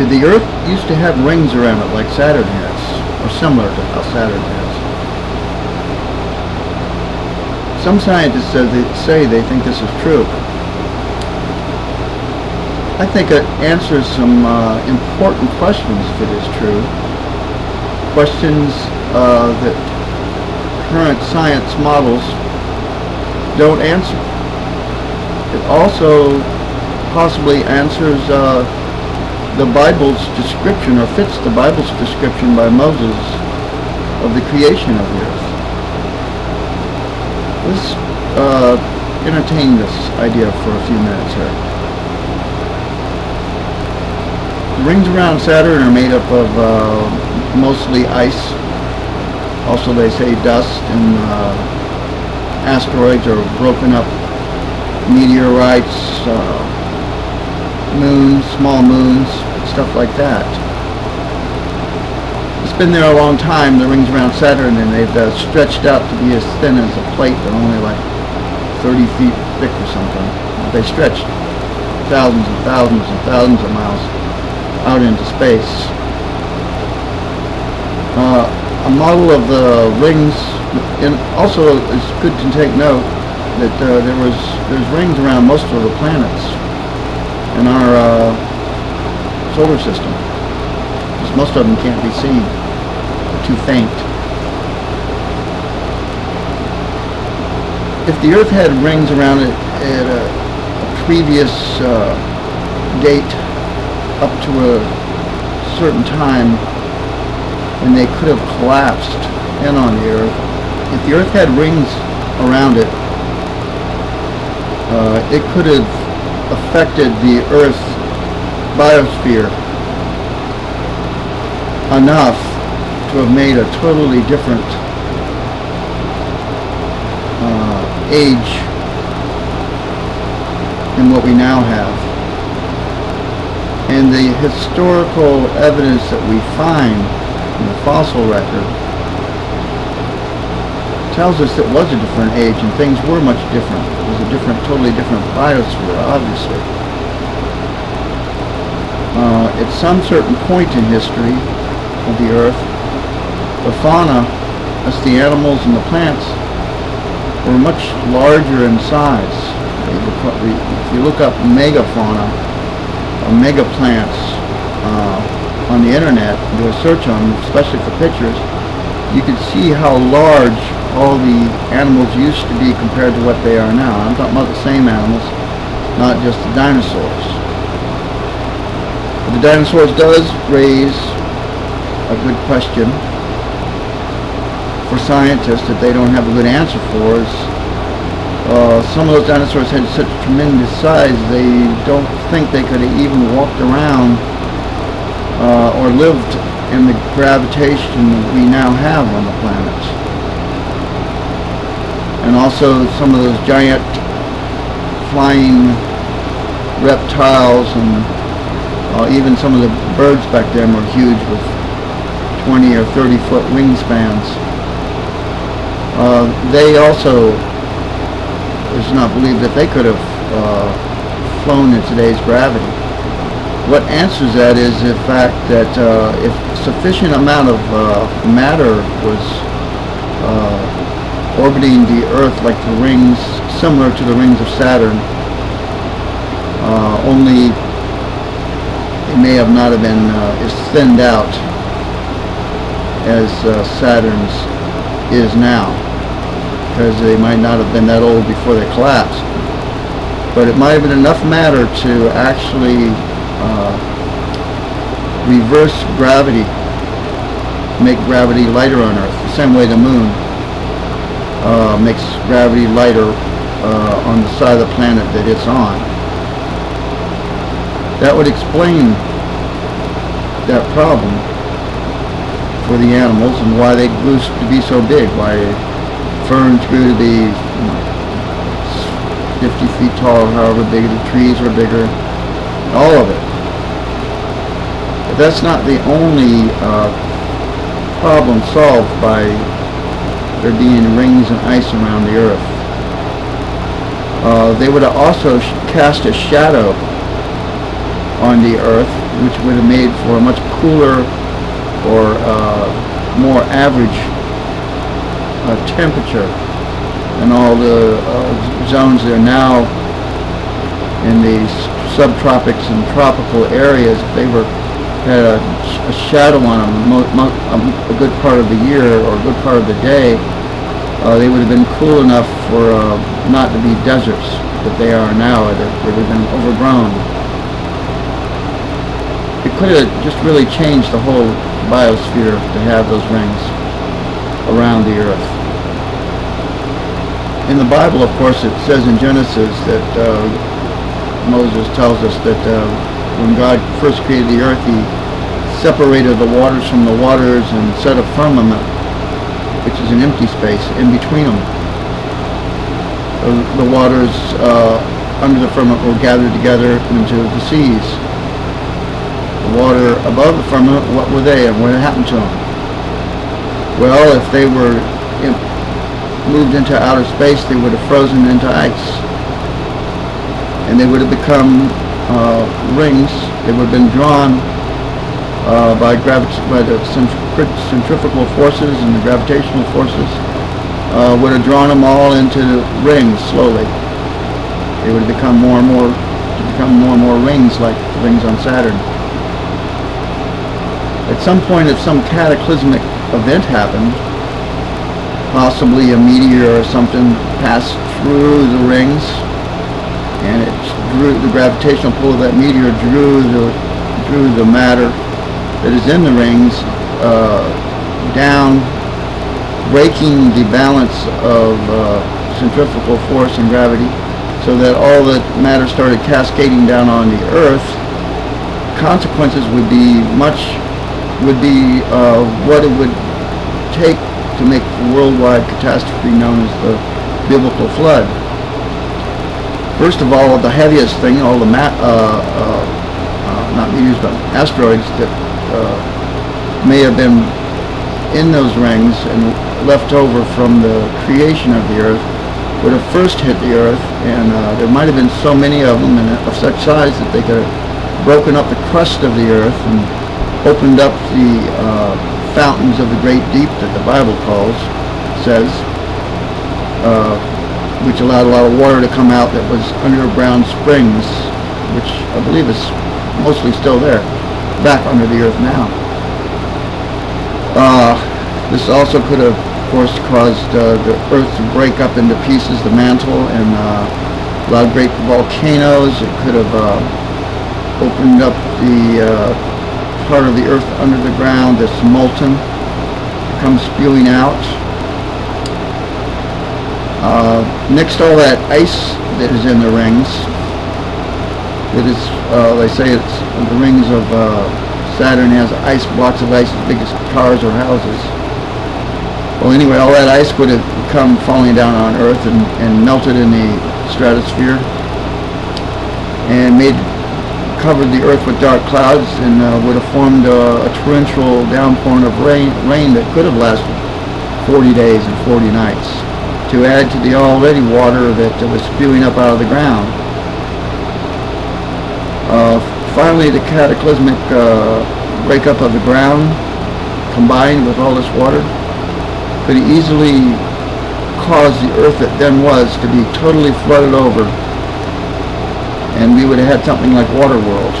The Earth used to have rings around it like Saturn has, or similar to how Saturn has. Some scientists say they think this is true. I think it answers some important questions if it is true. Questions that current science models don't answer. It also possibly answers the Bible's description, or fits the Bible's description by Moses of the creation of the earth. Let's entertain this idea for a few minutes here. The rings around Saturn are made up of mostly ice. Also, they say dust and asteroids or broken up meteorites, moons, small moons, stuff like that. It's been there a long time, the rings around Saturn, and they've stretched out to be as thin as a plate, but only like 30 feet thick or something. They stretched thousands and thousands and thousands of miles out into space. A model of the rings, and also it's good to take note that there's rings around most of the planets in our solar system, because most of them can't be seen. They're too faint. If the Earth had rings around it at a previous date, up to a certain time, when they could have collapsed in on the Earth, if the Earth had rings around it, it could have affected the Earth's biosphere enough to have made a totally different age than what we now have. And the historical evidence that we find in the fossil record tells us it was a different age and things were much different. It was a totally different biosphere, obviously. At some certain point in history of the Earth, the fauna, that's the animals and the plants, were much larger in size. If you look up megafauna or megaplants on the internet, do a search on them, especially for pictures, you can see how large all the animals used to be compared to what they are now. I'm talking about the same animals, not just the dinosaurs. But the dinosaurs does raise a good question for scientists that they don't have a good answer for. Is some of those dinosaurs had such tremendous size they don't think they could have even walked around or lived in the gravitation that we now have on the planet. And also some of those giant flying reptiles and even some of the birds back then were huge with 20 or 30 foot wingspans. They also, it's not believed that they could have flown in today's gravity. What answers that is the fact that if sufficient amount of matter was orbiting the Earth like the rings, similar to the rings of Saturn, only it may have not have been as thinned out as Saturn's is now, because they might not have been that old before they collapsed. But it might have been enough matter to actually reverse gravity, make gravity lighter on Earth, the same way the moon makes gravity lighter on the side of the planet that it's on. That would explain that problem for the animals and why they grew to be so big, why ferns grew to be 50 feet tall, however big the trees were bigger, all of it. But that's not the only problem solved by there being rings and ice around the Earth. They would have also cast a shadow on the Earth, which would have made for a much cooler or more average temperature than all the zones that are now in the subtropics and tropical areas. If they had a shadow on them a good part of the year or a good part of the day, they would have been cool enough for not to be deserts that they are now. They would have been overgrown. It could have just really changed the whole biosphere to have those rings around the Earth. In the Bible, of course, it says in Genesis that Moses tells us that when God first created the Earth, He separated the waters from the waters and set a firmament, which is an empty space in between them. The waters under the firmament were gathered together into the seas. The water above the firmament, what were they and what happened to them? Well, if they were moved into outer space, they would have frozen into ice, and they would have become rings. They would have been drawn by the centrifugal forces and the gravitational forces would have drawn them all into rings slowly. They would have become more and more rings, like the rings on Saturn. At some point, if some cataclysmic event happened, possibly a meteor or something passed through the rings, and it drew the gravitational pull of that meteor drew the matter that is in the rings down, breaking the balance of centrifugal force and gravity, so that all the matter started cascading down on the Earth. Consequences would be what it would take to make the worldwide catastrophe known as the biblical flood. First of all, the heaviest thing, all the not meteors but asteroids that may have been in those rings and left over from the creation of the Earth would have first hit the Earth, and there might have been so many of them and of such size that they could have broken up the crust of the Earth and opened up the fountains of the great deep that the Bible says, which allowed a lot of water to come out that was underground springs, which I believe is mostly still there, back under the Earth now. This also could have, of course, caused the Earth to break up into pieces, the mantle, and a lot of great volcanoes. It could have opened up the part of the Earth under the ground that's molten, comes spewing out. Next, all that ice that is in the rings, that is, they say it's the rings of Saturn has ice, blocks of ice as big as cars or houses. Well, anyway, all that ice would have come falling down on Earth and melted in the stratosphere and covered the Earth with dark clouds, and would have formed a torrential downpouring of rain that could have lasted 40 days and 40 nights to add to the already water that was spewing up out of the ground. Finally, the cataclysmic breakup of the ground, combined with all this water, could easily cause the Earth that then was to be totally flooded over, and we would have had something like Waterworld.